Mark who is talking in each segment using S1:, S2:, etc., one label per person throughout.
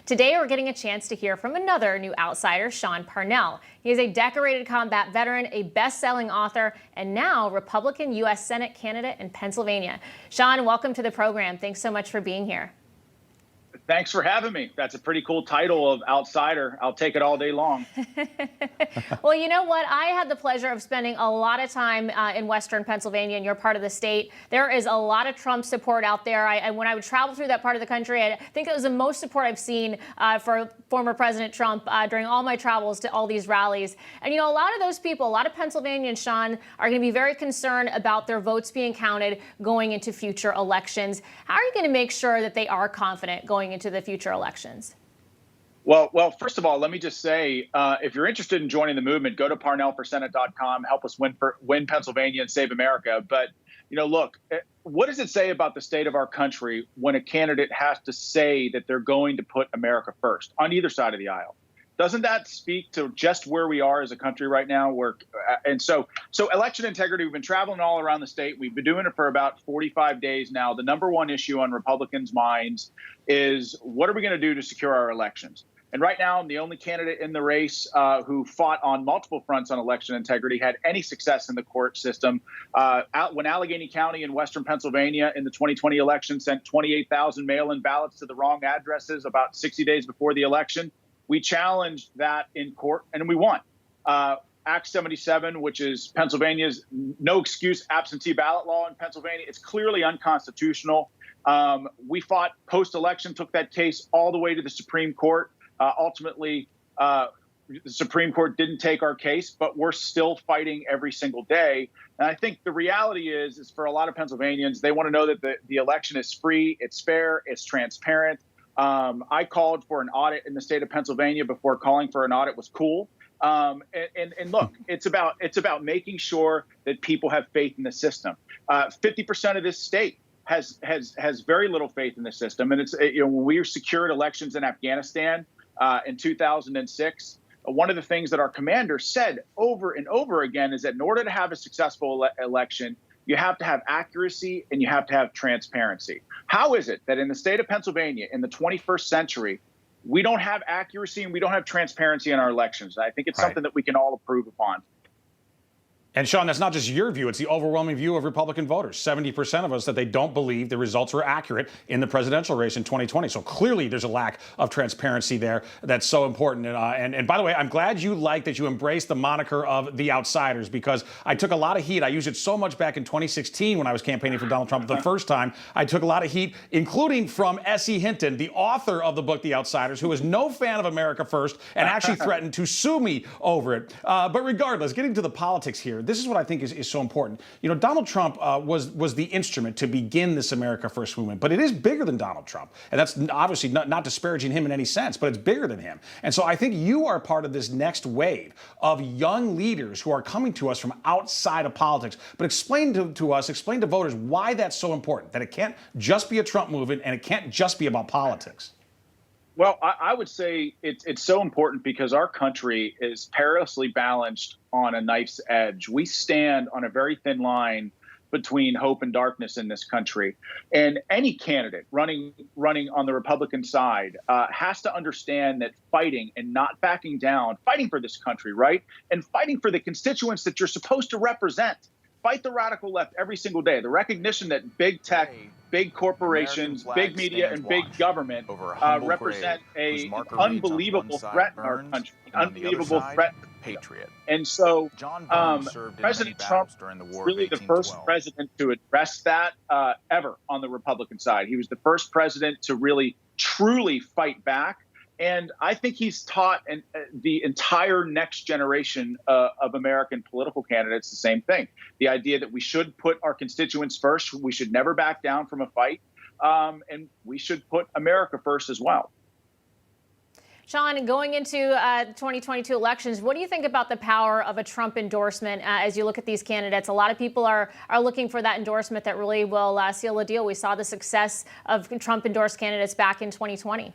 S1: Today, we're getting a chance to hear from another new outsider, Sean Parnell. He is a decorated combat veteran, a best-selling author, and now Republican U.S. Senate candidate in Pennsylvania. Sean, welcome to the program. Thanks so much for being here.
S2: Thanks for having me. That's a pretty cool title of outsider. I'll take it all day long.
S1: Well, you know what? I had the pleasure of spending a lot of time in Western Pennsylvania, and you're part of the state. There is a lot of Trump support out there. When I would travel through that part of the country, I think it was the most support I've seen for former President Trump during all my travels to all these rallies. And, you know, a lot of those people, a lot of Pennsylvanians, Sean, are going to be very concerned about their votes being counted going into future elections. How are you going to make sure that they are confident going into the future elections?
S2: Well, first of all, let me just say, if you're interested in joining the movement, go to ParnellForSenate.com, help us win Pennsylvania and save America. But, you know, look, what does it say about the state of our country when a candidate has to say that they're going to put America first on either side of the aisle? Doesn't that speak to just where we are as a country right now? So election integrity, we've been traveling all around the state. We've been doing it for about 45 days now. The number one issue on Republicans' minds is what are we going to do to secure our elections? And right now, I'm the only candidate in the race who fought on multiple fronts on election integrity, had any success in the court system. When Allegheny County in Western Pennsylvania in the 2020 election sent 28,000 mail-in ballots to the wrong addresses about 60 days before the election, we challenged that in court and we won. Act 77, which is Pennsylvania's no excuse absentee ballot law in Pennsylvania, it's clearly unconstitutional. We fought post-election, took that case all the way to the Supreme Court. Ultimately, the Supreme Court didn't take our case, but we're still fighting every single day. And I think the reality is for a lot of Pennsylvanians, they want to know that the election is free, it's fair, it's transparent. I called for an audit in the state of Pennsylvania before calling for an audit was cool. And look, it's about making sure that people have faith in the system. 50% of this state has very little faith in the system. And when we secured elections in Afghanistan in 2006, one of the things that our commander said over and over again is that in order to have a successful election, you have to have accuracy and you have to have transparency. How is it that in the state of Pennsylvania in the 21st century, we don't have accuracy and we don't have transparency in our elections? I think it's something that we can all improve upon.
S3: And Sean, that's not just your view. It's the overwhelming view of Republican voters. 70% of us that they don't believe the results were accurate in the presidential race in 2020. So clearly there's a lack of transparency there that's so important. And by the way, I'm glad you like that you embrace the moniker of the outsiders, because I took a lot of heat. I used it so much back in 2016 when I was campaigning for Donald Trump the first time. I took a lot of heat, including from S.E. Hinton, the author of the book, The Outsiders, who is no fan of America First and actually threatened to sue me over it. But regardless, getting to the politics here, this is what I think is so important. You know, Donald Trump was the instrument to begin this America First movement, but it is bigger than Donald Trump. And that's obviously not disparaging him in any sense, but it's bigger than him. And so I think you are part of this next wave of young leaders who are coming to us from outside of politics. But explain to voters why that's so important, that it can't just be a Trump movement and it can't just be about politics.
S2: Well, I would say it's so important because our country is perilously balanced on a knife's edge. We stand on a very thin line between hope and darkness in this country. And any candidate running on the Republican side has to understand that fighting and not backing down, fighting for this country, right? And fighting for the constituents that you're supposed to represent. Fight the radical left every single day. The recognition that big tech, big corporations, big media, and big government represent an unbelievable threat in our country, an unbelievable threat. Patriot. And so President Trump was really the first president to address that ever on the Republican side. He was the first president to really, truly fight back. And I think he's taught the entire next generation of American political candidates the same thing. The idea that we should put our constituents first, we should never back down from a fight, and we should put America first as well.
S1: Sean, going into 2022 elections, what do you think about the power of a Trump endorsement as you look at these candidates? A lot of people are looking for that endorsement that really will seal the deal. We saw the success of Trump-endorsed candidates back in 2020.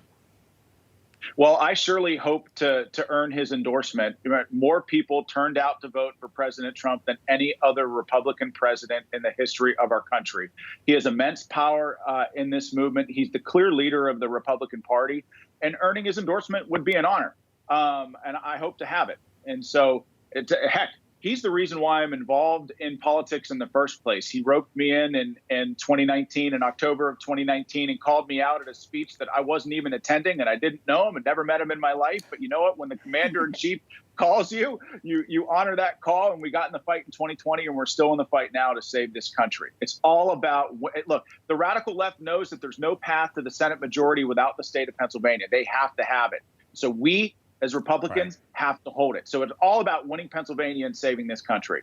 S2: Well, I surely hope to earn his endorsement. More people turned out to vote for President Trump than any other Republican president in the history of our country. He has immense power in this movement. He's the clear leader of the Republican Party. and earning his endorsement would be an honor. And I hope to have it. And so, heck, he's the reason why I'm involved in politics in the first place. He roped me in 2019, in October of 2019, and called me out at a speech that I wasn't even attending, and I didn't know him and never met him in my life. But you know what? When the commander-in-chief calls you, you honor that call, and we got in the fight in 2020, and we're still in the fight now to save this country. It's all about, look, the radical left knows that there's no path to the Senate majority without the state of Pennsylvania. They have to have it. So we, as Republicans, have to hold it. So it's all about winning Pennsylvania and saving this country.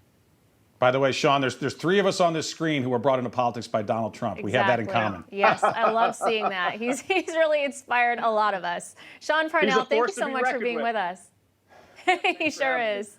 S3: By the way, Sean, there's three of us on this screen who were brought into politics by Donald Trump.
S1: Exactly.
S3: We have that in common.
S1: Yes, I love seeing that. He's really inspired a lot of us. Sean Parnell, thank you so much for being with us. He sure is.